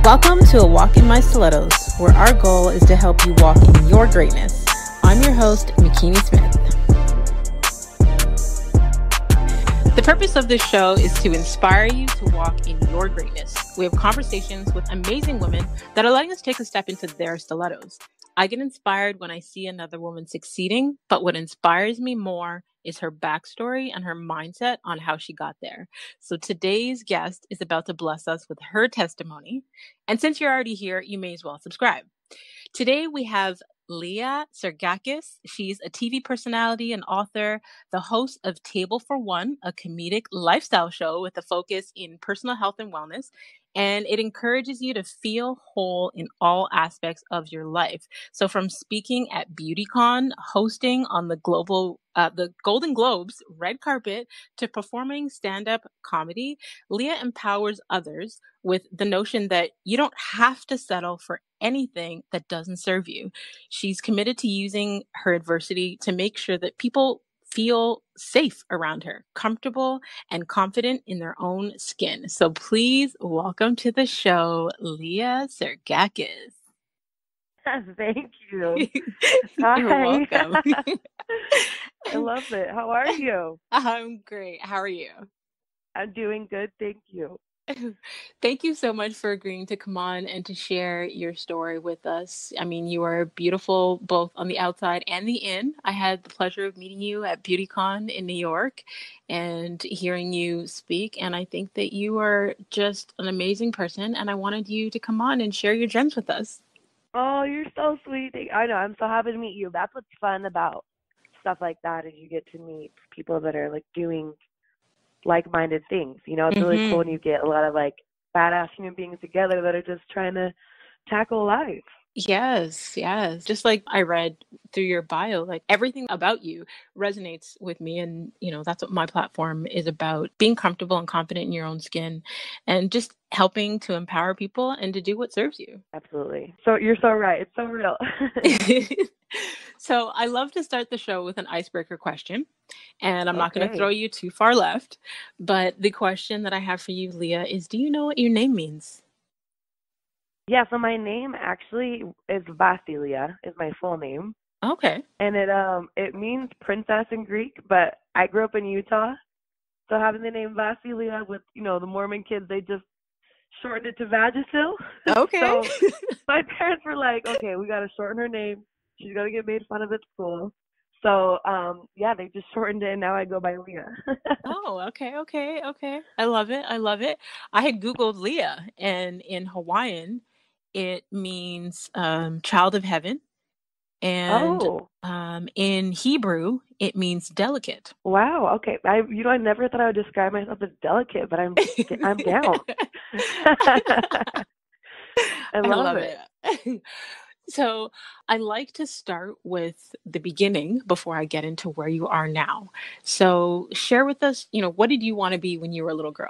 Welcome to A Walk in My Stilettos, where our goal is to help you walk in your greatness. I'm your host, Makini Smith. The purpose of this show is to inspire you to walk in your greatness. We have conversations with amazing women that are letting us take a step into their stilettos. I get inspired when I see another woman succeeding, but what inspires me more is her backstory and her mindset on how she got there. So today's guest is about to bless us with her testimony. And since you're already here, you may as well subscribe. Today we have Leia Sergakis. She's a TV personality and author, the host of Table for One, a comedic lifestyle show with a focus in personal health and wellness. And it encourages you to feel whole in all aspects of your life. So from speaking at Beautycon, hosting on the Golden Globes red carpet, to performing stand-up comedy, Leia empowers others with the notion that you don't have to settle for anything that doesn't serve you. She's committed to using her adversity to make sure that people feel safe around her, comfortable and confident in their own skin. So please welcome to the show, Leia Sergakis. Thank you. You're welcome. I love it. How are you? I'm great. How are you? I'm doing good. Thank you. Thank you so much for agreeing to come on and to share your story with us. I mean, you are beautiful both on the outside and the in. I had the pleasure of meeting you at Beautycon in New York and hearing you speak. And I think that you are just an amazing person. And I wanted you to come on and share your gems with us. Oh, you're so sweet. I know. I'm so happy to meet you. That's what's fun about stuff like that, is you get to meet people that are like doing like-minded things. You know, it's really cool when you get a lot of like badass human beings together that are just trying to tackle life. Yes, yes. Just like I read through your bio, like everything about you resonates with me. And, that's what my platform is about, being comfortable and confident in your own skin and just helping to empower people and to do what serves you. Absolutely. So you're so right. It's so real. So I love to start the show with an icebreaker question. And I'm not going to Okay. throw you too far left. But the question that I have for you, Leia, is do you know what your name means? Yeah, so my name actually is Vasilia, is my full name. Okay. And it means princess in Greek, but I grew up in Utah. So having the name Vasilia with, the Mormon kids, they just shortened it to Vagisil. Okay. So my parents were like, okay, we got to shorten her name. She's going to get made fun of at school. So, they just shortened it, and now I go by Leah. Oh, okay. I love it. I had Googled Leah, and in Hawaiian, it means child of heaven. And in Hebrew, it means delicate. Wow. Okay. I never thought I would describe myself as delicate, but I'm down. I love it. So I like to start with the beginning before I get into where you are now. So share with us, what did you want to be when you were a little girl?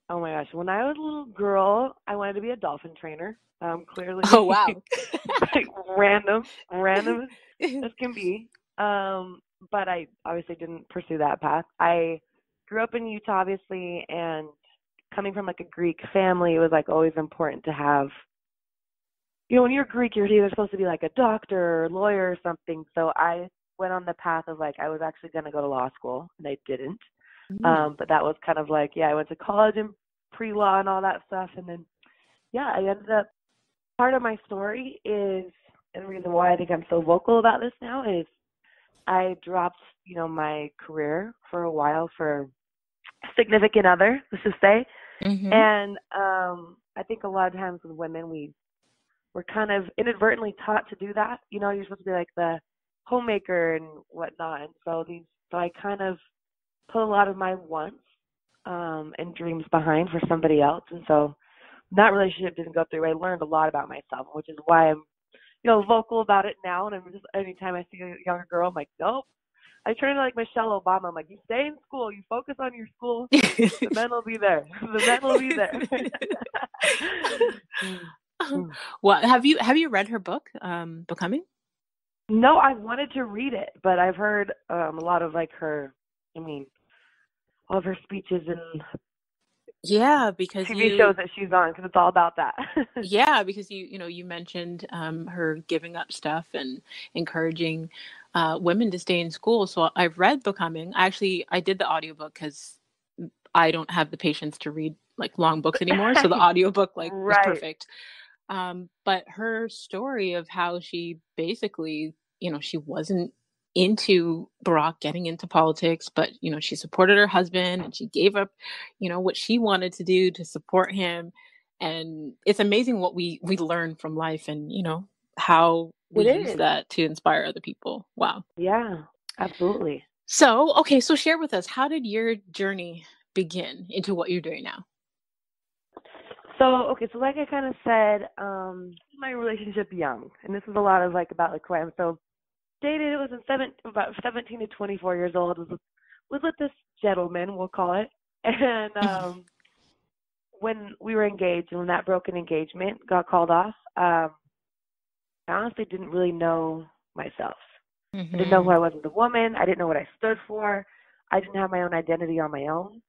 Oh my gosh. When I was a little girl, I wanted to be a dolphin trainer. Clearly. Oh, wow. Like random as can be. But I obviously didn't pursue that path. I grew up in Utah, obviously, and coming from like a Greek family, it was like always important to have, when you're Greek, you're either supposed to be like a doctor or lawyer or something. So I went on the path of like, I was actually going to go to law school, and I didn't. But that was kind of like, I went to college and pre-law and all that stuff. And then, I ended up, part of my story is, and the reason why I think I'm so vocal about this now is I dropped, my career for a while for a significant other, let's just say. Mm-hmm. And I think a lot of times with women, we're kind of inadvertently taught to do that. You're supposed to be like the homemaker and whatnot. And so I kind of put a lot of my wants and dreams behind for somebody else. And so that relationship didn't go through. I learned a lot about myself, which is why I'm, vocal about it now. And I'm just, anytime I see a younger girl, I'm like, nope. I turn into like Michelle Obama. I'm like, you stay in school, you focus on your school, the men will be there. The men will be there. Well, have you read her book, Becoming? No, I wanted to read it, but I've heard a lot of like her, all of her speeches and Yeah, because TV shows that she's on, because it's all about that. you mentioned her giving up stuff and encouraging women to stay in school. So I've read Becoming. Actually, I did the audiobook because I don't have the patience to read like long books anymore. So the audiobook like was Right. perfect. But her story of how she basically, she wasn't into Barack getting into politics, but she supported her husband and she gave up, what she wanted to do to support him. And it's amazing what we learn from life and, how we It use is. that to inspire other people. Wow. Yeah, absolutely. So, okay, so share with us, how did your journey begin into what you're doing now? So, okay, so like I kind of said, my relationship young, and this is a lot of like about like who I am. So, dated, it was about 17 to 24 years old, was with this gentleman, we'll call it. And when we were engaged and when that broken engagement got called off, I honestly didn't really know myself. I didn't know who I was as a woman. I didn't know what I stood for. I didn't have my own identity on my own.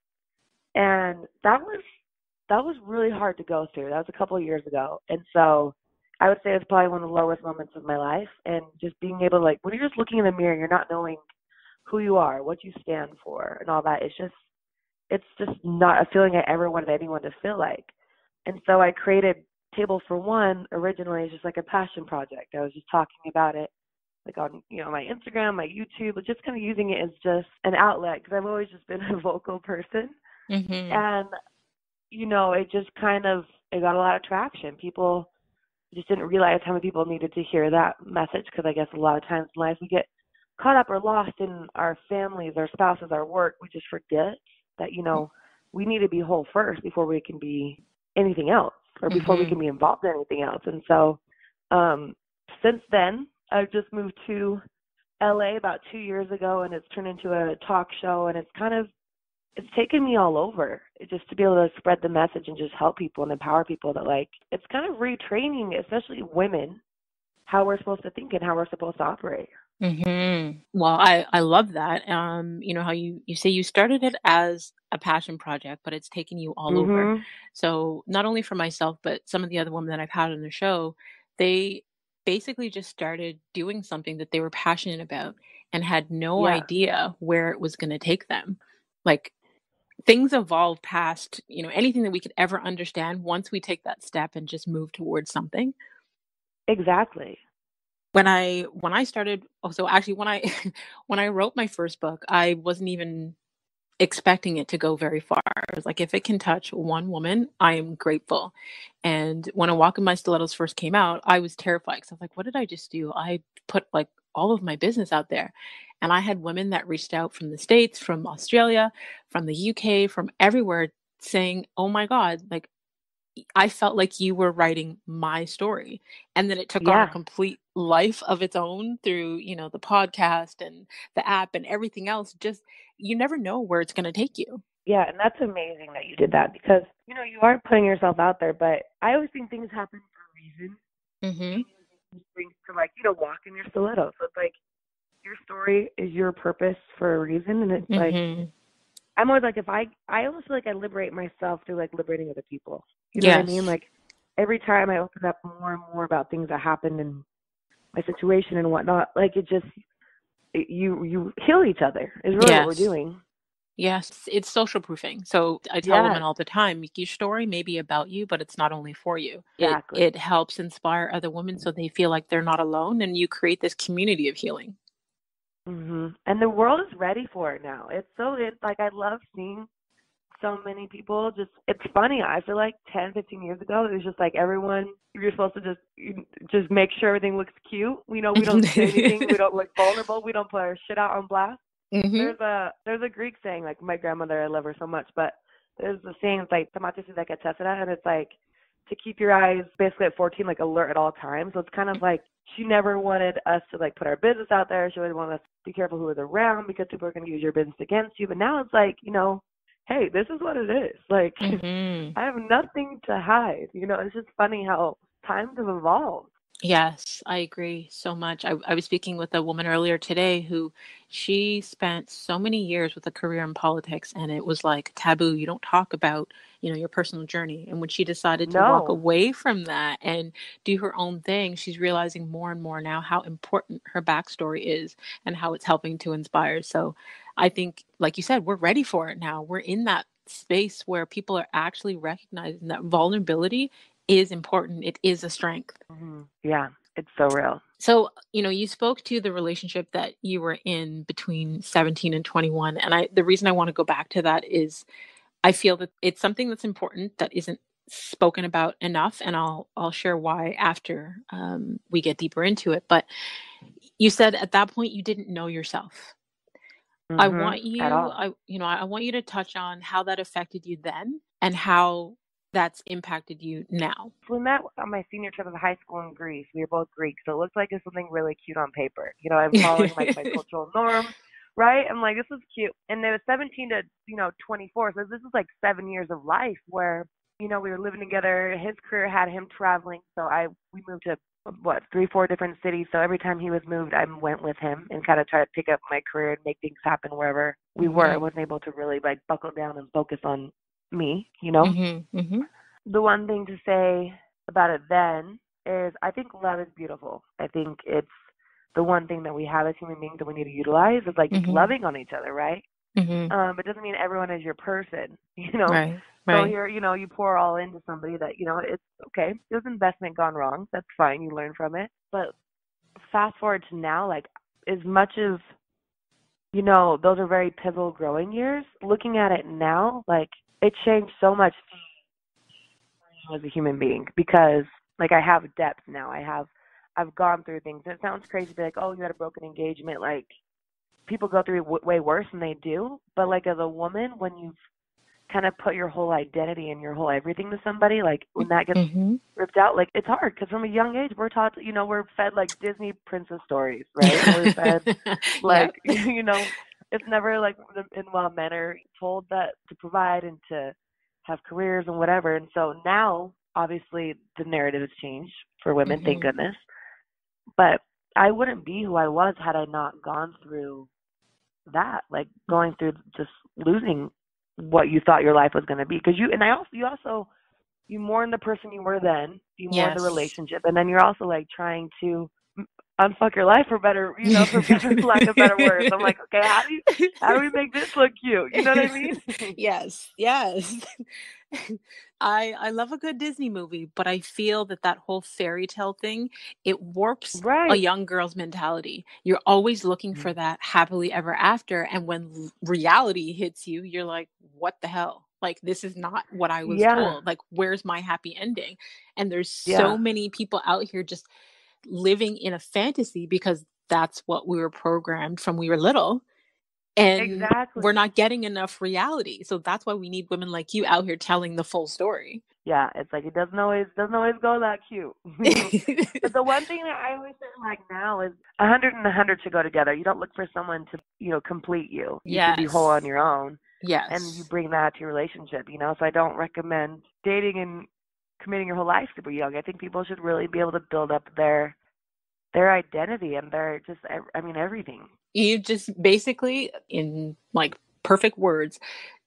And that was really hard to go through. That was a couple of years ago. And so I would say it's probably one of the lowest moments of my life. And just being able to, like, when you're just looking in the mirror and you're not knowing who you are, what you stand for, and all that, it's just not a feeling I ever wanted anyone to feel like. And so I created Table for One originally as just like a passion project. I was just talking about it like on, my Instagram, my YouTube, but just kind of using it as just an outlet because I've always just been a vocal person. And, it just it got a lot of traction. People just didn't realize how many people needed to hear that message because I guess a lot of times in life we get caught up or lost in our families, our spouses, our work. We just forget that, we need to be whole first before we can be anything else or before we can be involved in anything else. And so since then, I've just moved to LA about 2 years ago, and it's turned into a talk show, and it's taken me all over just to be able to spread the message and just help people and empower people that, like, it's kind of retraining, especially women, how we're supposed to think and how we're supposed to operate. Well, I love that. How you say you started it as a passion project, but it's taken you all over. Mhm. So not only for myself, but some of the other women that I've had on the show, they basically just started doing something that they were passionate about and had no Yeah. idea where it was going to take them. Like things evolve past, anything that we could ever understand once we take that step and just move towards something. Exactly. When I started, so actually when I when I wrote my first book, I wasn't even expecting it to go very far. I was like, if it can touch one woman, I am grateful. And when A Walk in My Stilettos first came out, I was terrified because I was like, what did I just do? I put like all of my business out there. And I had women that reached out from the States, from Australia, from the UK, from everywhere saying, oh my God, like I felt like you were writing my story. And then it took on a Yeah. complete life of its own through, the podcast and the app and everything else. Just you never know where it's going to take you. Yeah, and that's amazing that you did that because, you are putting yourself out there, but I always think things happen for a reason. Mhm. Things to, like, walk in your stiletto. So it's like your story is your purpose for a reason, and it's like Mhm. I'm always like, if I almost feel like I liberate myself through like liberating other people. You know what I mean? Yes. Like every time I open up more and more about things that happened in my situation and whatnot, like you heal each other is really what we're Yes. doing. Yes, it's social proofing. So I tell women Yes, all the time, your story may be about you, but it's not only for you. exactly. It helps inspire other women so they feel like they're not alone and you create this community of healing. And the world is ready for it now. It's like I love seeing so many people it's funny. I feel like 10, 15 years ago, it was just like everyone, you're supposed to just make sure everything looks cute. We don't say anything. We don't look vulnerable. We don't put our shit out on blast. Mhm. There's a Greek saying, like my grandmother, I love her so much, but there's the saying, it's like, "Tomatis like a," and it's like to keep your eyes basically at 14, like alert at all times. So it's kind of like she never wanted us to like put our business out there. She would want us to be careful who was around because people are going to use your business against you. But now it's like, hey, this is what it is. Like, Mhm. I have nothing to hide. It's just funny how times have evolved. Yes, I agree so much. I was speaking with a woman earlier today who she spent so many years with a career in politics, and it was like taboo. You don't talk about, your personal journey. And when she decided to walk No. away from that and do her own thing, she's realizing more and more now how important her backstory is and how it's helping to inspire. So I think, like you said, we're ready for it now. We're in that space where people are actually recognizing that vulnerability is important. It is a strength. Yeah, it's so real. So, you spoke to the relationship that you were in between 17 and 21. And the reason I want to go back to that is I feel that it's something that's important that isn't spoken about enough. And I'll share why after we get deeper into it. But you said at that point you didn't know yourself. I want At you, all. I want you to touch on how that affected you then and how that's impacted you now. We met on my senior trip of high school in Greece. We were both Greek, so it looked like it's something really cute on paper. I'm following like my cultural norms, right? I'm like, this is cute. And it was 17 to 24, so this is like 7 years of life where we were living together. His career had him traveling, so we moved to what 3, 4 different cities. So every time he was moved, I went with him and kind of tried to pick up my career and make things happen wherever we were. I Mhm. wasn't able to really like buckle down and focus on me. Mhm. Mhm. The one thing to say about it then is I think love is beautiful. I think it's the one thing that we have as human beings that we need to utilize is like just Mhm. loving on each other, right? Mhm. It doesn't mean everyone is your person. Right. So Right. here, you pour all into somebody that, it's okay. There's investment gone wrong. That's fine. You learn from it. But fast forward to now, like as much as, those are very pivotal growing years, looking at it now, like it changed so much as a human being because like I have depth now. I've gone through things. It sounds crazy to be like, oh, you had a broken engagement. Like people go through way worse than they do. But like as a woman, when you've kind of put your whole identity and your whole everything to somebody, like when that gets Mhm. ripped out, like it's hard because from a young age we're taught, we're fed like Disney princess stories, right? We're fed like Yep. it's never like and while men are told that to provide and to have careers and whatever. And so now obviously the narrative has changed for women, thank Mhm. goodness. But I wouldn't be who I was had I not gone through that, like going through just losing what you thought your life was going to be. Because you mourn the person you were then, you mourn the Yes. relationship, and then you're also like trying to unfuck your life for better, for better lack of better words. I'm like, okay, how do we make this look cute? You know what I mean? Yes, yes. I love a good Disney movie, but I feel that that whole fairy tale thing, it warps a Right. young girl's mentality. You're always looking Mhm. for that happily ever after, and when reality hits you, you're like, "What the hell? Like this is not what I was Yeah. told. Like where's my happy ending?" And there's so Yeah. many people out here just living in a fantasy because that's what we were programmed from we were little, and we're Exactly. not getting enough reality. So that's why we need women like you out here telling the full story. Yeah, it's like it doesn't always go that cute. But the one thing that I always say like now is 100 and 100 should go together. You don't look for someone to, complete you. You should be whole on Yes. your own and you Yes. bring that to your relationship. So I don't recommend dating and committing your whole life super young. I think people should really be able to build up their identity and their just I mean everything. You just basically, in like perfect words,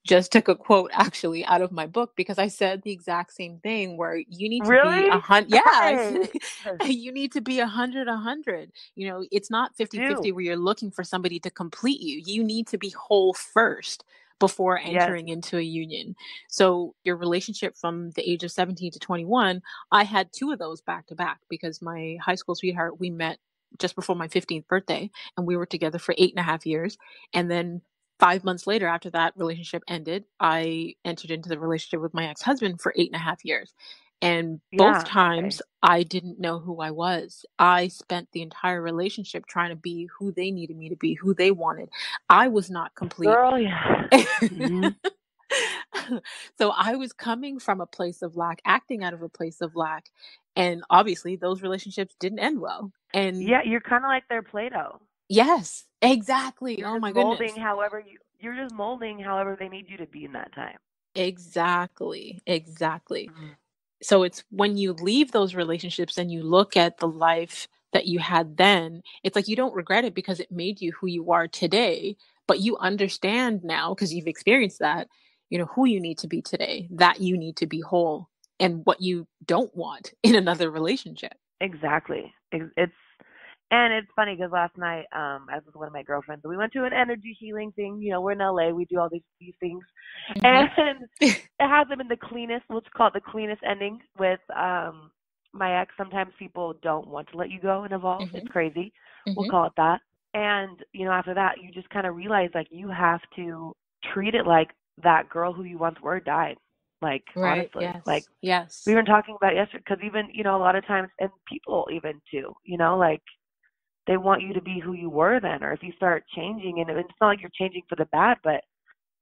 just took a quote actually out of my book because I said the exact same thing where you need to be Really? 100. Yes. Hey, You need to be 100. It's not you 50-50 do. where you're looking for somebody to complete you. You need to be whole first before Yes. entering into a union. So your relationship from the age of 17 to 21, I had two of those back to back because my high school sweetheart, we met just before my 15th birthday and we were together for 8.5 years. And then 5 months later, after that relationship ended, I entered into the relationship with my ex-husband for 8.5 years. And both Yeah, times okay. I didn't know who I was. I spent the entire relationship trying to be who they needed me to be, who they wanted. I was not complete. Girl, yeah. Mhm. So I was coming from a place of lack, acting out of a place of lack. And obviously, those relationships didn't end well. And Yeah, you're kind of like their Play-Doh. yes, exactly. You're Oh just my molding goodness. however you're just molding however they need you to be in that time. Exactly. Exactly. Mhm. So it's when you leave those relationships and you look at the life that you had then, it's like you don't regret it because it made you who you are today, but you understand now because you've experienced that, who you need to be today, that you need to be whole and what you don't want in another relationship. Exactly. It's funny because last night, I was with one of my girlfriends. We went to an energy healing thing. We're in LA. We do all these things, and it hasn't been the cleanest. Let's call it the cleanest ending with my ex. Sometimes people don't want to let you go and evolve. It's crazy. We'll call it that. And after that, you just kind of realize like you have to treat it like that girl who you once were died. Like Right. honestly, Yes. like Yes. we were talking about it yesterday. Because even a lot of times, and people even too, like. They want you to be who you were then, or if you start changing, and it's not like you're changing for the bad, but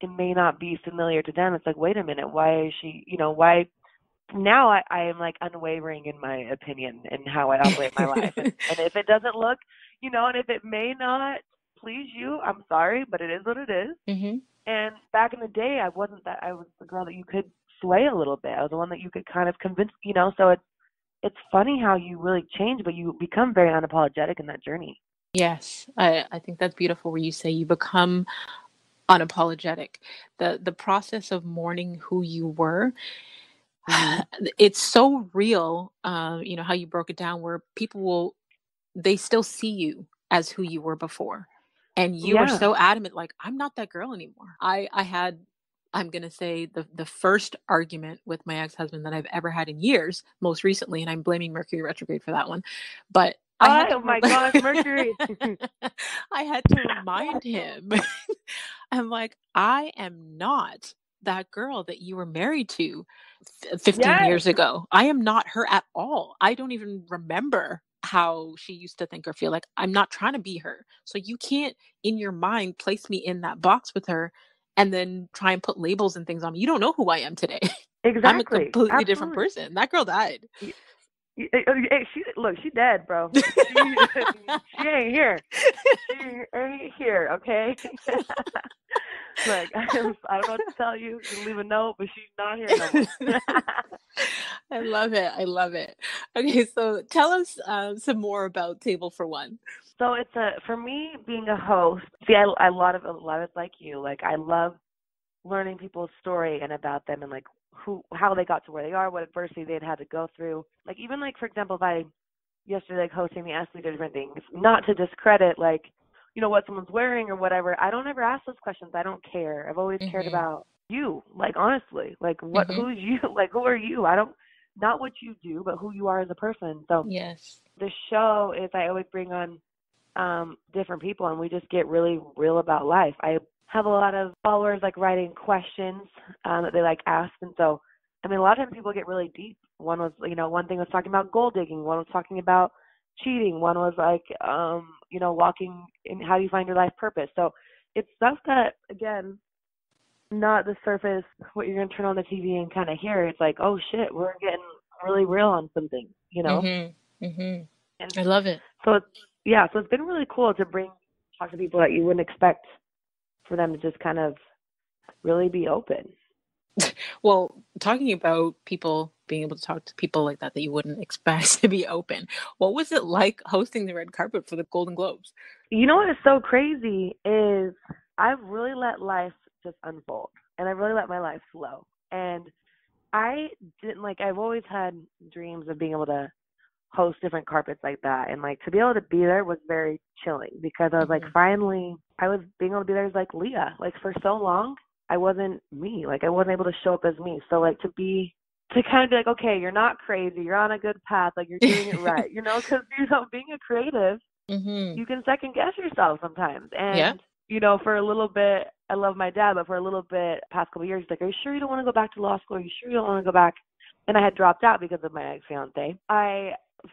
it may not be familiar to them. It's like, wait a minute, why is she, why? Now I am like unwavering in my opinion and how I operate my life. And if it doesn't look, and if it may not please you, I'm sorry, but it is what it is. And back in the day, I wasn't that. I was the girl that you could sway a little bit. I was the one that you could kind of convince, so it's funny how you really change, but you become very unapologetic in that journey. Yes. I think that's beautiful where you say you become unapologetic. The process of mourning who you were, it's so real. How you broke it down where they still see you as who you were before. And you were so adamant, like, I'm not that girl anymore. I'm going to say the first argument with my ex-husband that I've ever had in years, most recently, and I'm blaming Mercury retrograde for that one. But oh my gosh, Mercury. I had to remind him. I'm like, I am not that girl that you were married to 15 years ago. I am not her at all. I don't even remember how she used to think or feel. Like, I'm not trying to be her. So you can't, in your mind, place me in that box with her and then try and put labels and things on me. You don't know who I am today. Exactly. I'm a completely different person. That girl died. She's dead, bro. She ain't here. She ain't here, okay? Like, I don't know what to tell you. You can leave a note, but she's not here no more. I love it. I love it. Okay, so tell us some more about Table for One. So for me, being a host, see, I a lot of it's like you. Like, I love learning people's story and about them and like how they got to where they are, what adversity they'd had to go through. Like, even like, for example, if I yesterday like hosting the Ask Me Different Things, not to discredit like, what someone's wearing or whatever. I don't ever ask those questions. I don't care. I've always cared about you. Like, honestly, like who's you? Like, who are you? Not what you do, but who you are as a person. So yes, the show is I always bring on different people and we just get really real about life. I have a lot of followers like writing questions that they like ask, and so I mean a lot of times people get really deep. One was one thing was talking about gold digging, one was talking about cheating, one was like walking in how do you find your life purpose. So it's stuff that, again, not the surface what you're gonna turn on the TV and kind of hear. It's like, oh shit, we're getting really real on something, And I love it. So it's been really cool to talk to people that you wouldn't expect for them to just kind of really be open. Well, talking about people being able to talk to people like that you wouldn't expect to be open, what was it like hosting the red carpet for the Golden Globes? You know what is so crazy is I've really let life just unfold, and I've really let my life flow. And I didn't I've always had dreams of being able to host different carpets like that, and like to be able to be there was very chilling because I was like, finally I was being able to be there as like Leah. Like, for so long I wasn't me. Like, I wasn't able to show up as me. So like to kind of be like, okay, you're not crazy, you're on a good path, like you're doing it right, because being a creative, you can second guess yourself sometimes. And for a little bit, I love my dad, but for a little bit past couple of years, he's like, are you sure you don't want to go back to law school? Are you sure you don't want to go back? And I had dropped out because of my ex-fiance.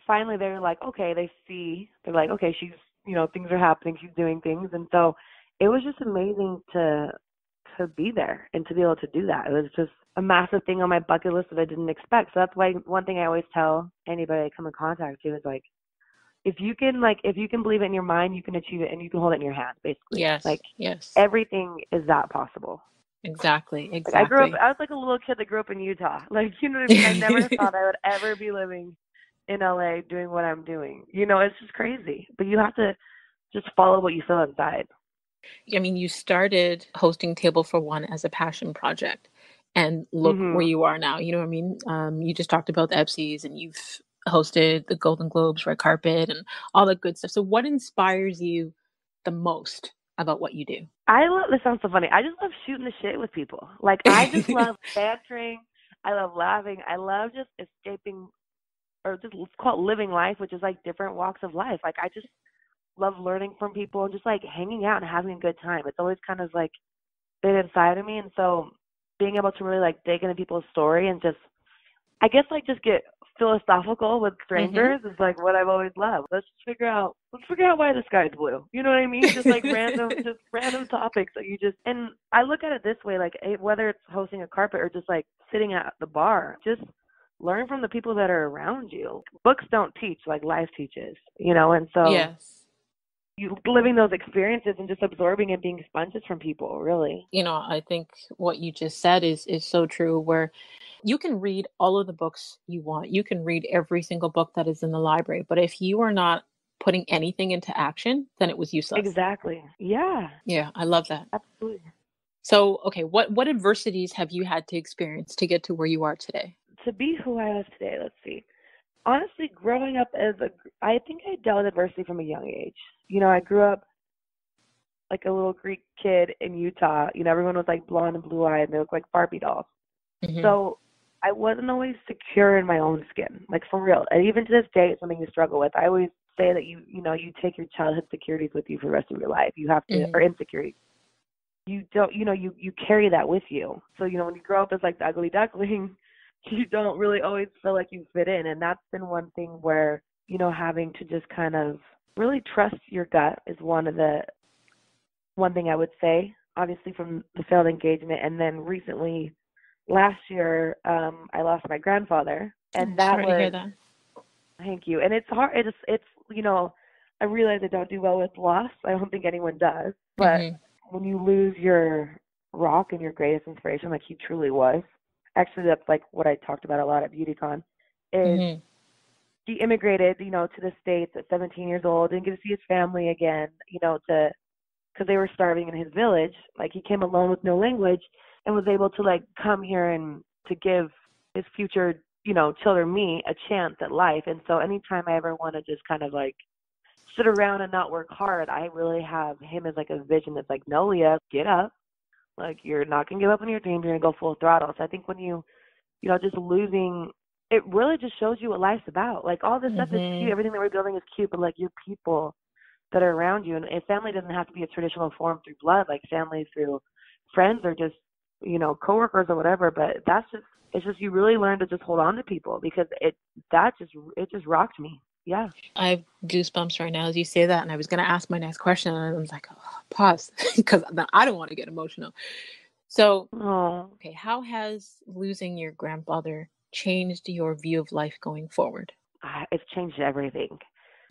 Finally, they're like, okay, they're like, okay, she's, things are happening, she's doing things. And so it was just amazing to be there and to be able to do that. It was just a massive thing on my bucket list that I didn't expect. So that's why one thing I always tell anybody I come in contact with is like, if you can believe it in your mind, you can achieve it and you can hold it in your hand, basically. Yes. Like, yes. Everything is that possible. Exactly. Like I Exactly. was like a little kid that grew up in Utah. Like, you know what I mean? I never thought I would ever be living in LA doing what I'm doing. You know, it's just crazy. But you have to just follow what you feel inside. I mean, you started hosting Table for One as a passion project, and look where Mhm. you are now. You know what I mean? You just talked about the EPSIs, and you've hosted the Golden Globes, red carpet, and all that good stuff. So, what inspires you the most about what you do? This sounds so funny. I just love shooting the shit with people. Like I just love bantering. I love laughing. I love just escaping, or just let's call it living life, which is like different walks of life. Like I just love learning from people and just like hanging out and having a good time. It's always kind of like been inside of me, and so being able to really like dig into people's story and just, I guess, like just get philosophical with Hmm. strangers is like what I've always loved. Let's figure out why the sky's blue. You know what I mean? Just like just random topics that you just, and I look at it this way, like whether it's hosting a carpet or just like sitting at the bar, just learn from the people that are around you. Books don't teach like life teaches, you know, and so Yes. you living those experiences and just absorbing and being sponges from people, really. You know, I think what you just said is so true, where you can read all of the books you want. You can read every single book that is in the library, but if you are not putting anything into action, then it was useless. Exactly. Yeah, Yeah, I love that. absolutely. So, okay, what adversities have you had to experience to get to where you are today? To be who I was today, let's see. Honestly, growing up I think I dealt with adversity from a young age. You know, I grew up like a little Greek kid in Utah. You know, everyone was like blonde and blue eyed and they looked like Barbie dolls. Hmm. So I wasn't always secure in my own skin, like for real. And even to this day, it's something you struggle with. I always say that you know, you take your childhood securities with you for the rest of your life. You have to, or Hmm. insecurities. You don't, you know, you carry that with you. So, you know, when you grow up as like the ugly duckling, you don't really always feel like you fit in. And that's been one thing where, you know, having to just kind of really trust your gut is one thing I would say, obviously from the failed engagement. And then recently, last year, I lost my grandfather. And I'm that sorry to hear was, that. thank you. And it's hard. It's, you know, I realize I don't do well with loss. I don't think anyone does. But Hmm. when you lose your rock and your greatest inspiration, like he truly was, actually, that's like what I talked about a lot at Beautycon, is Hmm. he immigrated, you know, to the States at 17 years old, didn't get to see his family again, you know, because they were starving in his village. Like he came alone with no language and was able to like come here and to give his future, you know, children, me, a chance at life. And so anytime I ever want to just kind of like sit around and not work hard, I really have him as like a vision that's like, no, Leah, get up. Like you're not gonna give up on your dreams, you're gonna go full throttle. So I think when you know, just losing, it really just shows you what life's about. Like all this stuff is cute, Hmm. everything that we're building is cute, but like your people that are around you, and family doesn't have to be a traditional form through blood, like family through friends or just, you know, coworkers or whatever. But that's just, it's just you really learn to just hold on to people because it just rocked me. Yeah. I have goosebumps right now as you say that, and I was going to ask my next question, and I was like, oh, pause, because I don't want to get emotional. So, Oh, okay, how has losing your grandfather changed your view of life going forward? it's changed everything.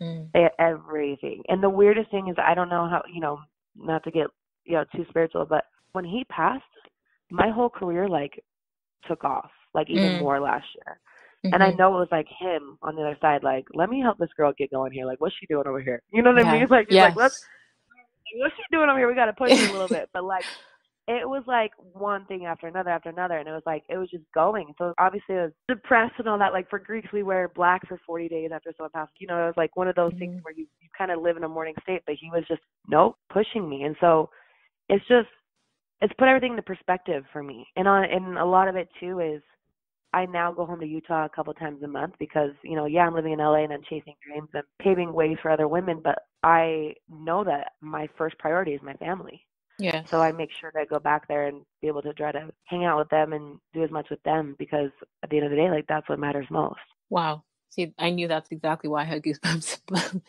Mm. Everything. And the weirdest thing is I don't know how, you know, not to get, you know, too spiritual, but when he passed, my whole career like took off, like even Mm. more last year. And I Hmm. know it was like him on the other side, like, let me help this girl get going here. Like, what's she doing over here? You know what I mean? Yeah. Like, he's like, Yes. what's she doing over here? We got to push her a little bit. But like, it was like one thing after another, and it was like it was just going. So obviously, it was depressed and all that. Like for Greeks, we wear black for 40 days after someone passes. You know, it was like one of those things Mhm. where you kind of live in a mourning state. But he was just nope, pushing me, and so it's just it's put everything into perspective for me. And a lot of it too is I now go home to Utah a couple times a month because, you know, yeah, I'm living in LA and I'm chasing dreams and paving ways for other women, but I know that my first priority is my family. So I Yes. make sure to go back there and be able to try to hang out with them and do as much with them because at the end of the day, like that's what matters most. Wow. See, I knew that's exactly why I had goosebumps.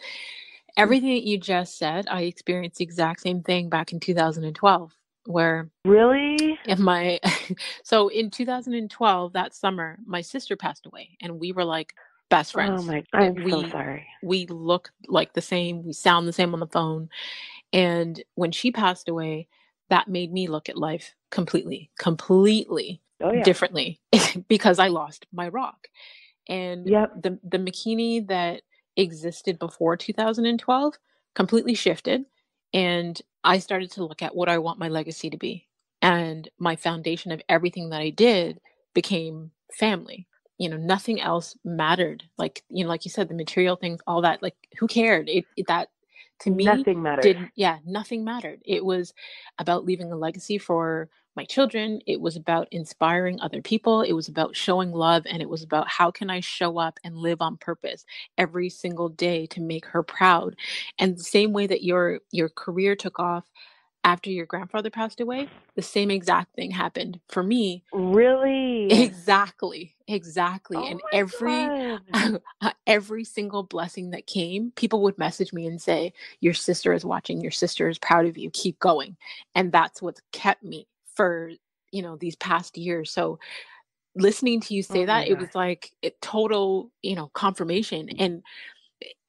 Everything that you just said, I experienced the exact same thing back in 2012, where Really? in my so in 2012, that summer, my sister passed away, and we were like best Oh friends. my, It- I'm so we sorry. we look like the same, we sound the same on the phone, and when she passed away, that made me look at life completely Oh yeah. differently because I lost my rock. And Yep. the bikini that existed before 2012 completely shifted. And I started to look at what I want my legacy to be. And my foundation of everything that I did became family. Nothing else mattered. Like, like you said, the material things, all that, like, who cared? That to me Nothing matters. didn't, yeah, nothing mattered. It was about leaving a legacy for my children. It was about inspiring other people. It was about showing love. And it was about how can I show up and live on purpose every single day to make her proud. And the same way that your career took off after your grandfather passed away, the same exact thing happened for me. Really? Exactly. Oh And my God. every single blessing that came, people would message me and say, your sister is watching, your sister is proud of you, keep going. And that's what's kept me for, these past years. So listening to you say Oh my that, it gosh. was like total, confirmation. And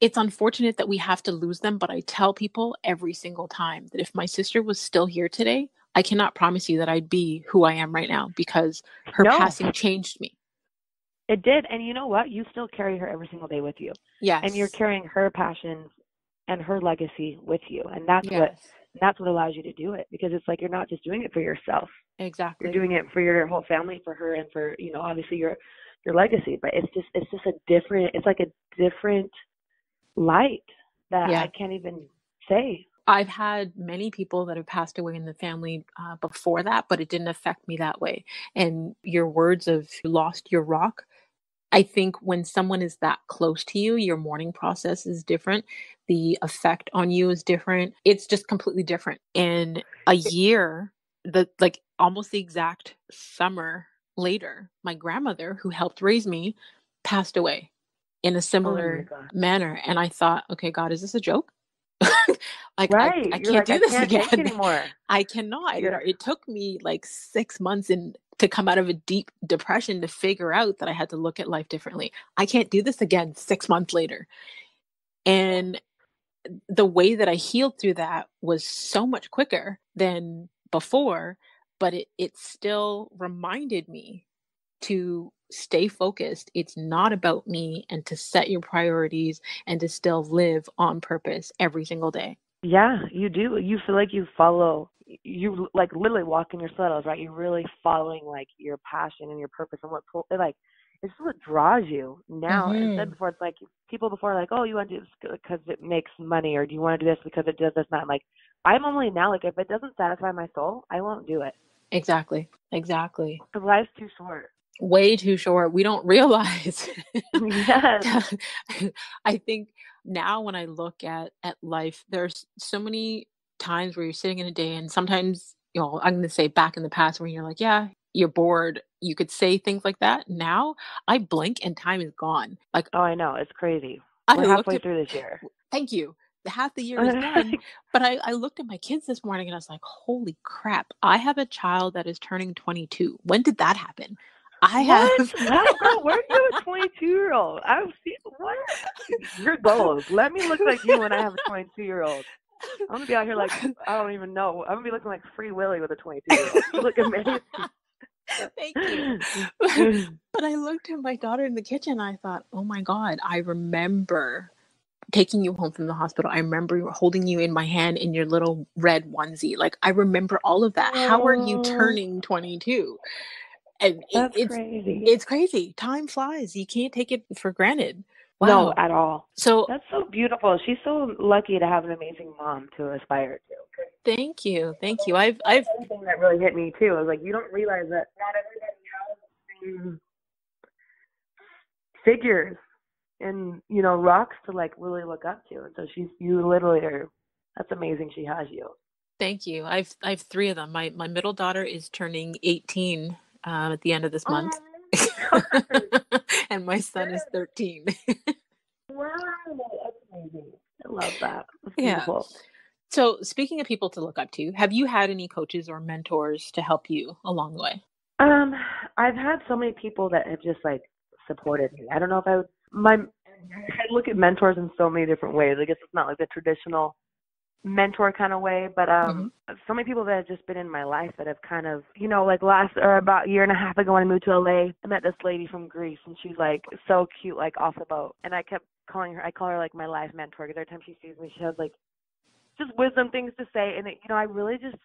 it's unfortunate that we have to lose them, but I tell people every single time that if my sister was still here today, I cannot promise you that I'd be who I am right now because her No, passing changed me. it did. And you know what? You still carry her every single day with you. And you're Yes. carrying her passions and her legacy with you. And Yes. that's what allows you to do it, because it's like you're not just doing it for yourself. You're Exactly. doing it for your whole family, for her, and for, obviously your legacy. But it's just it's like a different light that Yeah. I can't even say. I've had many people that have passed away in the family before that, but it didn't affect me that way. And your words of you lost your rock, I think when someone is that close to you, your mourning process is different. The effect on you is different. It's just completely different. And a year, like almost the exact summer later, my grandmother, who helped raise me, passed away in a Oh my similar God. manner. And I thought, okay, God, is this a joke? Like Right. I You're can't like, do I this can't take again. anymore. I cannot. Yeah. It took me like 6 months to come out of a deep depression to figure out that I had to look at life differently. I can't do this again 6 months later. And the way that I healed through that was so much quicker than before, but it still reminded me to stay focused. It's not about me, and to set your priorities and to still live on purpose every single day. Yeah, you do. You feel like you like literally walk in your shadows, right? You're really following like your passion and your purpose and like it's what draws you now. Instead, Mhm. before it's like people before are like, oh, you want to do this because it makes money, or do you want to do this because it does this? Not like I'm only now like if it doesn't satisfy my soul, I won't do it. Exactly. Exactly. Because life's too short. Way too short. We don't realize. Yes. I think now when I look at life, there's so many times where you're sitting in a day, and sometimes, I'm going to say back in the past where you're like, yeah, you're bored. You could say things like that. Now I blink and time is gone. Like Oh, I know. It's crazy. I We're looked halfway at, through this year. thank you. The half the year is done. But I looked at my kids this morning and I was like, holy crap. I have a child that is turning 22. When did that happen? I What? have How, girl, where do you have a 22-year-old? I've seen, what? Your goals. Let me look like you when I have a 22-year-old. I'm going to be out here like, I don't even know. I'm going to be looking like Free Willy with a 22-year-old. You look amazing. Thank you. But I looked at my daughter in the kitchen and I thought, oh my God, I remember taking you home from the hospital. I remember holding you in my hand in your little red onesie. Like, I remember all of that. How are you Oh, turning 22? And that's crazy. it's crazy. Time flies. You can't take it for granted. No, Wow. at all. So That's so beautiful. She's so lucky to have an amazing mom to aspire to. thank you. Thank you. That's I've one thing that really hit me too. I was like, you don't realize that not everybody has figures and rocks to like really look up to, and so you literally are. That's amazing. She has you. thank you. I've three of them. My middle daughter is turning 18 at the end of this Oh month. my God. And my son is 13. Wow, that's amazing. I love that. That's Yeah. beautiful. So speaking of people to look up to, have you had any coaches or mentors to help you along the way? I've had so many people that have just like supported me. I don't know if I look at mentors in so many different ways. I guess it's not like the traditional mentor kind of way, but Mm-hmm. so many people that have just been in my life that have kind of, like about a year and a half ago when I moved to LA, I met this lady from Greece, and she's like so cute, like off the boat, and I call her like my life mentor, because every time she sees me, she has like just wisdom things to say, and I really just,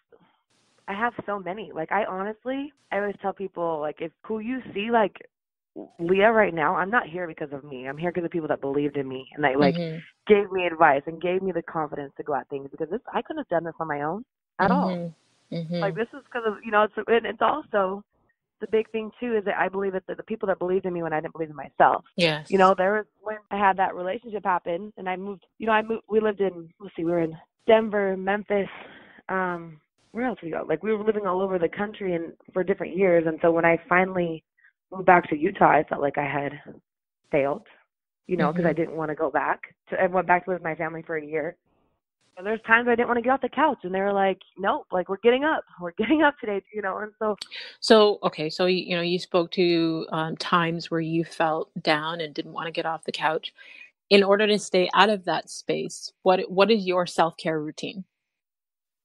I have so many. Like, I always tell people, like, if who you see, like, Leah right now, I'm not here because of me. I'm here because of people that believed in me and they, like, Mm-hmm. gave me advice and gave me the confidence to go at things, because I couldn't have done this on my own at all. Mm-hmm. Mm-hmm. Like, this is because of, it's also the big thing, too, is that I believe that the people that believed in me when I didn't believe in myself. Yes. There was when I had that relationship happen and I moved, we lived in, we were in Denver, Memphis, where else did we go? Like, we were living all over the country and for different years. And so when I finally moved back to Utah, I felt like I had failed, because I didn't want to go back. I went back to live with my family for a year. And there's times I didn't want to get off the couch, and they were like, nope, like, we're getting up today, and so. Okay, so you spoke to times where you felt down and didn't want to get off the couch. In order to stay out of that space, what is your self-care routine?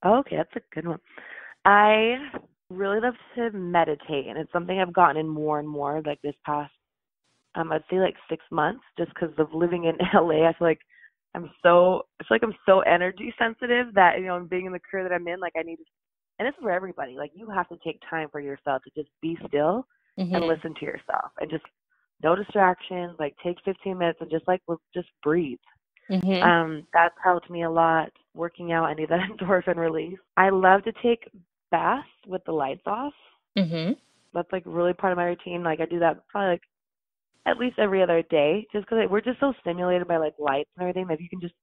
Okay, that's a good one. I really love to meditate, and it's something I've gotten in more and more, like, this past, I'd say, like, 6 months, just because of living in LA. I feel like I'm so energy sensitive that, being in the career that I'm in, like, I need, and this is for everybody, like, you have to take time for yourself to just be still and Mm-hmm. listen to yourself, and just no distractions, like, take 15 minutes and just breathe. Mm-hmm. That's helped me a lot. Working out, I need that endorphin release. I love to take baths with the lights off. Mm-hmm. That's, like, really part of my routine. Like, I do that probably, like, at least every other day, just because we're just so stimulated by, like, lights and everything, that if you can just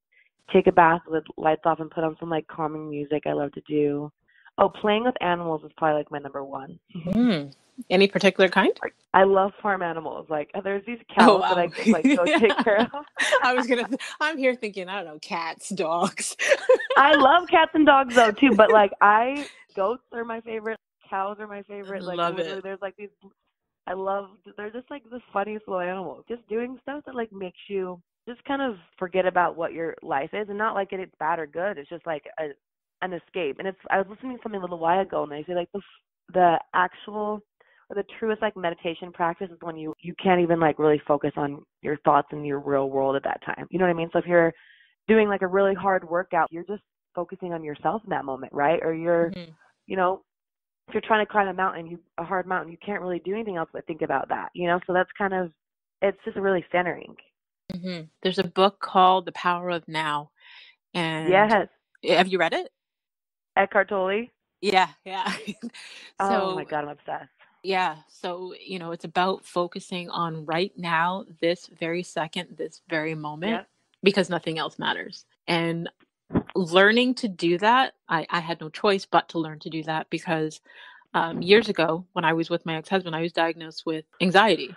take a bath with lights off and put on some, like, calming music, I love to do. Oh, playing with animals is probably, like, my number one. Mm. Any particular kind? I love farm animals. Like, there's these Oh cows that I wow. could, like, go take care of. I'm here thinking, I don't know, cats, dogs. I love cats and dogs, though, too, but, like, goats are my favorite. Cows are my favorite. Like, Love literally, it. there's, like, these, they're just, like, the funniest little animals. Just doing stuff that, like, makes you just kind of forget about what your life is, and not like it's bad or good. It's just, like, an escape. And I was listening to something a little while ago, and they say, like, the actual, or the truest, like, meditation practice is when you can't even, like, really focus on your thoughts in your real world at that time. You know what I mean? So if you're doing, like, a really hard workout, you're just focusing on yourself in that moment, right? Or Mm-hmm. if you're trying to climb a hard mountain, you can't really do anything else but think about that, So that's kind of, it's just really centering. Mm-hmm. There's a book called The Power of Now, and Yes. have you read it? Eckhart Tolle. Yeah, yeah. Oh my So God, I'm obsessed. yeah, so it's about focusing on right now, this very second, this very moment, Yep. because nothing else matters. And learning to do that, I had no choice but to learn to do that, because years ago, when I was with my ex-husband, I was diagnosed with anxiety.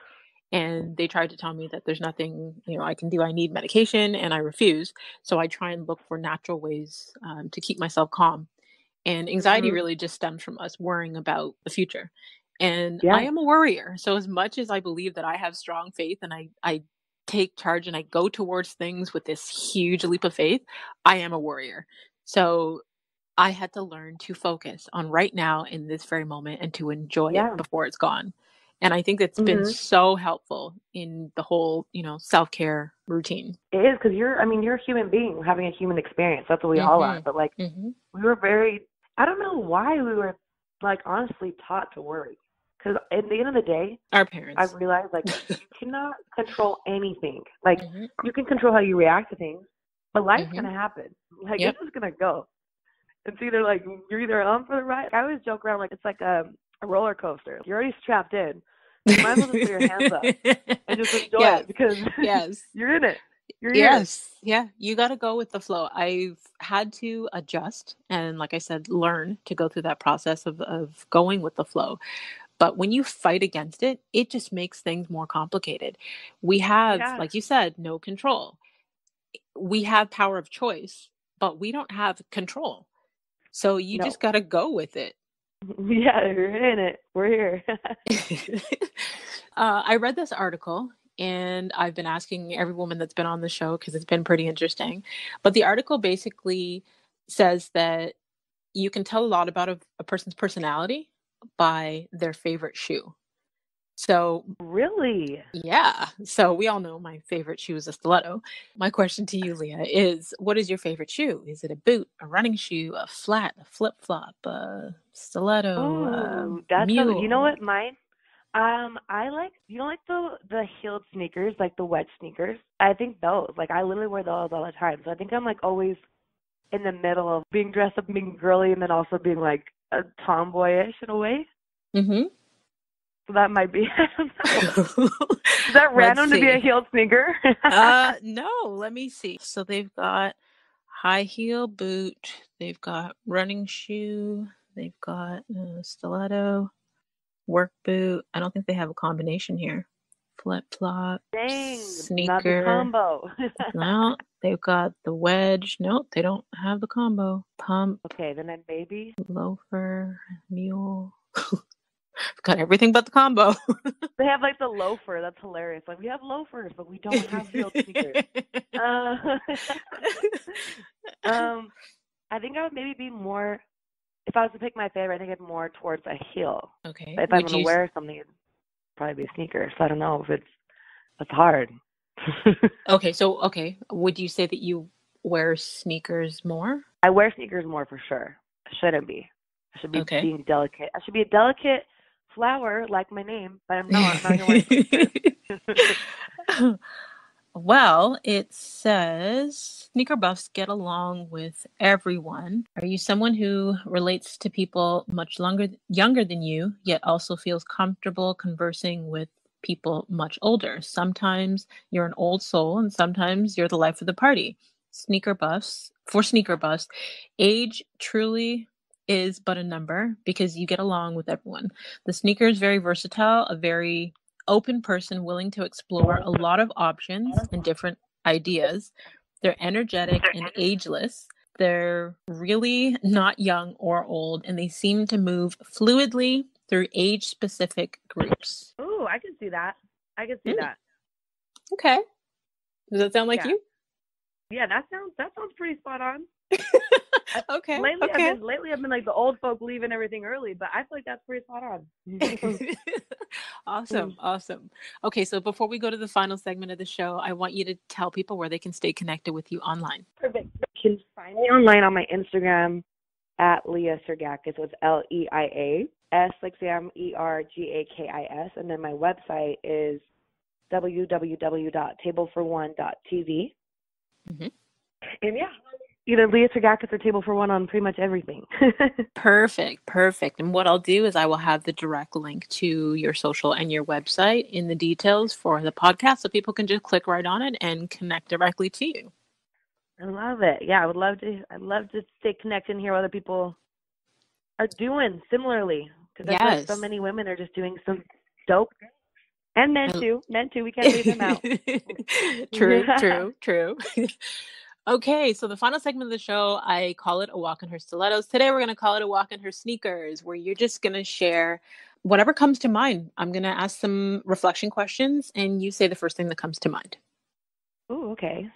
And they tried to tell me that there's nothing, I can do. I need medication, and I refuse. So I try and look for natural ways to keep myself calm. And anxiety Mhm. really just stems from us worrying about the future. And I Yeah. am a worrier. So as much as I believe that I have strong faith, and I take charge and I go towards things with this huge leap of faith, I am a worrier. So I had to learn to focus on right now in this very moment and to enjoy it Yeah. before it's gone. And I think that's been Mhm. so helpful in the whole, self-care routine. It is, because you're a human being having a human experience. That's what we all are. Mhm. But, like, Mhm. we were very, I don't know why we were, like, honestly taught to worry. Because at the end of the day, Our I parents. realized, like, you cannot control anything. Like, Mhm. you can control how you react to things, but life's Mhm. gonna happen. Like, Yep. it's just gonna go. It's either, like, you're either on for the ride. I always joke around, like, it's like a roller coaster. You're already strapped in. You might as well just put your hands up and just enjoy Yes. it, because Yes. you're in it. You're here. Yes. Yeah. You got to go with the flow. I've had to adjust and, like I said, learn to go through that process of going with the flow. But when you fight against it, it just makes things more complicated. We have, Yeah. like you said, no control. We have power of choice, but we don't have control. So you No. just got to go with it. Yeah, you're in it. We're here. I read this article, and I've been asking every woman that's been on the show because it's been pretty interesting. But the article basically says that you can tell a lot about a person's personality by their favorite shoe. So, Really? yeah. So we all know my favorite shoe is a stiletto. My question to you, Leah, is what is your favorite shoe? Is it a boot, a running shoe, a flat, a flip-flop, a stiletto, a Ooh, that's so. You know mule? what? Mine. I like. You know, like the heeled sneakers, like the wedge sneakers. I think those. Like, I literally wear those all the time. So I think I'm like always in the middle of being dressed up and being girly, and then also being like a tomboyish in a way. Mm-hmm. So that might be. I don't know. Is that Let's random to be a see. heeled sneaker? No, let me see. So they've got high heel boot, they've got running shoe, they've got stiletto, work boot. I don't think they have a combination here. Flip flop, Dang, not the sneaker. combo. No, they've got the wedge. Nope, they don't have the combo. Pump, Okay, then maybe. loafer, mule. Got everything but the combo. They have like the loafer. That's hilarious. Like, we have loafers, but we don't have heeled sneakers. Uh, I think I would maybe be more, if I was to pick my favorite, I think I'd more towards a heel. Okay. But if I'm going to wear something, it'd probably be sneakers. So I don't know if it's hard. Okay. Would you say that you wear sneakers more? I wear sneakers more for sure. I shouldn't be. I should be Okay. being delicate. I should be a delicate flower like my name, but I'm not. I'm not even wearing sneakers. Well, it says sneaker buffs get along with everyone. Are you someone who relates to people much younger than you, yet also feels comfortable conversing with people much older? Sometimes you're an old soul, and sometimes you're the life of the party. Sneaker buffs, age truly is but a number because you get along with everyone. The sneaker is very versatile, a very open person willing to explore a lot of options and different ideas. They're energetic and ageless. They're really not young or old, and they seem to move fluidly through age specific groups. Ooh, I can see that. I can see that. Okay. Does that sound like Yeah. you? Yeah, that sounds pretty spot on. Okay. Lately I've been like the old folk leaving everything early, but I feel like that's pretty spot on. Awesome. Okay, so before we go to the final segment of the show, I want you to tell people where they can stay connected with you online. Perfect. You can find me online on my Instagram at Leia Sergakis. So it's LEIA S like Sam ERGAKIS, and then my website is www.tablefor1.tv. Mm-hmm. And yeah, either Leia Sergakis or Table for One on pretty much everything. Perfect. And what I'll do is I will have the direct link to your social and your website in the details for the podcast so people can just click right on it and connect directly to you. I love it. Yeah, I'd love to stay connected and hear what other people are doing similarly. Because I feel like so many women are just doing some dope. And men too. We can't leave them out. True. Okay, so the final segment of the show, I call it a walk in her stilettos. Today, we're going to call it a walk in her sneakers, where you're just going to share whatever comes to mind. I'm going to ask some reflection questions, and you say the first thing that comes to mind. Ooh, okay.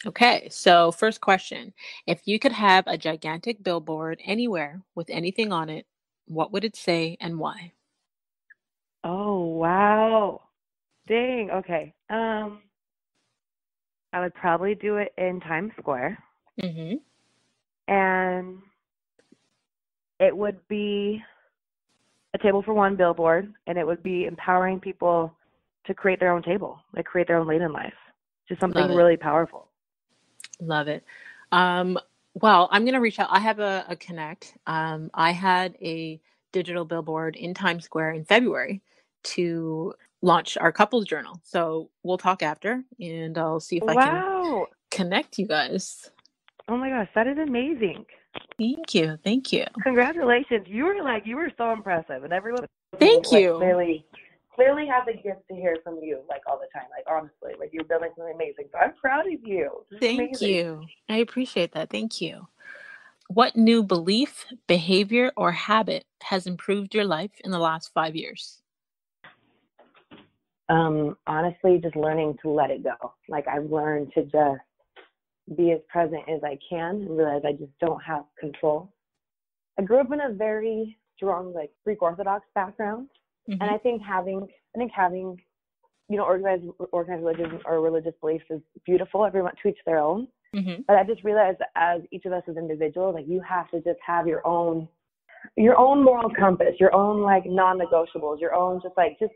Okay, so first question. If you could have a gigantic billboard anywhere with anything on it, what would it say and why? Oh, wow. Dang, okay. I would probably do it in Times Square. Mm-hmm. And it would be a Table for One billboard, and it would be empowering people to create their own table, like create their own lane in life. Just something really powerful. Love it. Well, I'm going to reach out. I have a connect. I had a digital billboard in Times Square in February to launch our couples journal. So we'll talk after, and I'll see if I can connect you guys. Oh my gosh, that is amazing. Thank you. Congratulations. You were so impressive, and everyone clearly has a gift to hear from you, like, all the time. Like, honestly, like, you're building something amazing. So I'm proud of you. Thank you. I appreciate that. Thank you. What new belief, behavior, or habit has improved your life in the last 5 years? Honestly, just learning to let it go. Like, I've learned to just be as present as I can and realize I just don't have control. I grew up in a very strong, like, Greek Orthodox background. Mm-hmm. And I think having, you know, organized religion or religious beliefs is beautiful. Everyone to each their own. Mm-hmm. But I just realized that as each of us as individuals, like, you have to just have your own moral compass, your own, like, non-negotiables, your own just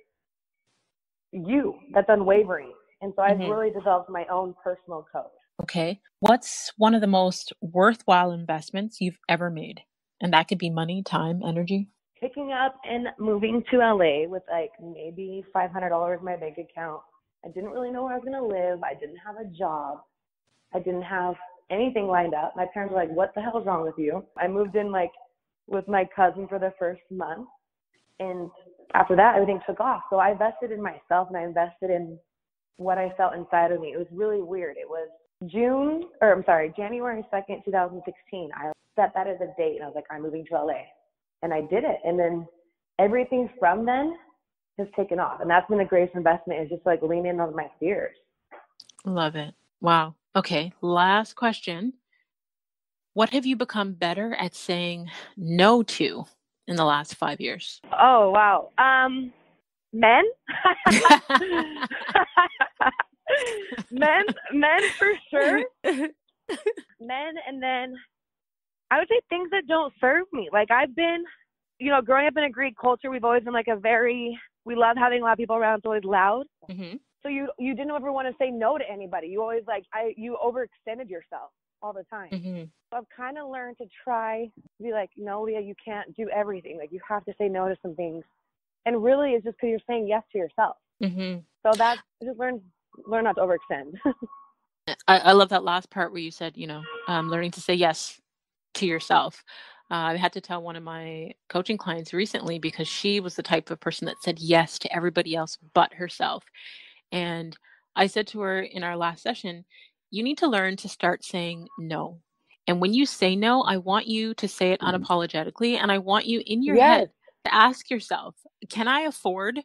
you, that's unwavering. And so I've really developed my own personal code. Okay. What's one of the most worthwhile investments you've ever made? And that could be money, time, energy. Picking up and moving to LA with, like, maybe $500 in my bank account. I didn't really know where I was going to live. I didn't have a job. I didn't have anything lined up. My parents were like, what the hell is wrong with you? I moved in, like, with my cousin for the first month. And after that, everything took off. So I invested in myself, and I invested in what I felt inside of me. It was really weird. It was January 2nd, 2016. I set that as a date, and I was like, I'm moving to LA. And I did it. And then everything from then has taken off. And that's been the greatest investment, is just, like, lean in on my fears. Love it. Wow. Okay. Last question. What have you become better at saying no to in the last 5 years? Oh, wow. Men? men for sure. Men, and then I would say things that don't serve me. Like, I've been, you know, growing up in a Greek culture, we've always been, like, we love having a lot of people around. It's always loud. Mm-hmm. So you didn't ever want to say no to anybody. You always, you overextended yourself all the time. Mm-hmm. So I've kind of learned to try to be like, no, Leah, you can't do everything. Like, you have to say no to some things. And really, it's just because you're saying yes to yourself. Mm-hmm. So that's just learn not to overextend. I love that last part where you said, you know, learning to say yes to yourself. I had to tell one of my coaching clients recently, because she was the type of person that said yes to everybody else but herself. And I said to her in our last session, you need to learn to start saying no. And when you say no, I want you to say it unapologetically. And I want you in your head to ask yourself, can I afford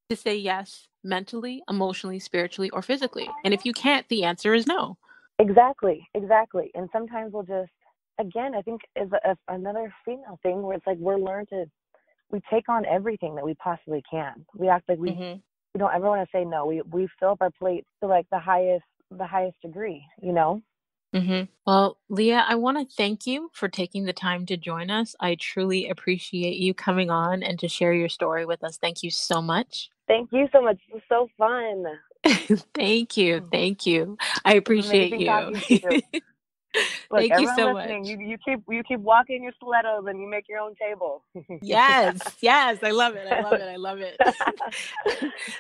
to say yes mentally, emotionally, spiritually, or physically? And if you can't, the answer is no. Exactly. And sometimes we'll just, again, I think is another female thing where it's like we take on everything that we possibly can. We act like we don't ever want to say no. We fill up our plate to, like, the highest degree, you know? Mm-hmm. Well, Leah, I want to thank you for taking the time to join us. I truly appreciate you coming on and to share your story with us. Thank you so much. Thank you so much. It was so fun. Thank you. I appreciate you. Talking to you. Look, thank you so listening, much. You keep walking your stilettos and you make your own table. Yes. I love it.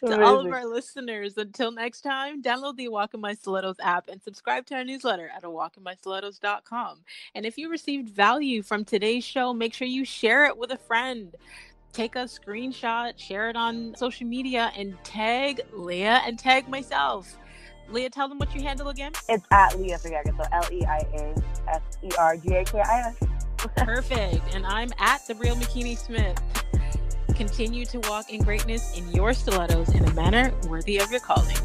To all of our listeners, until next time, download the Walk in My Stilettos app and subscribe to our newsletter at walkinmystilettos.com. And if you received value from today's show, make sure you share it with a friend. Take a screenshot, share it on social media, and tag Leia and tag myself. Leah, tell them what you handle again. It's at Leia Sergakis, so LeiaSergakis. Perfect. And I'm at The Real McKinney Smith. Continue to walk in greatness in your stilettos in a manner worthy of your calling.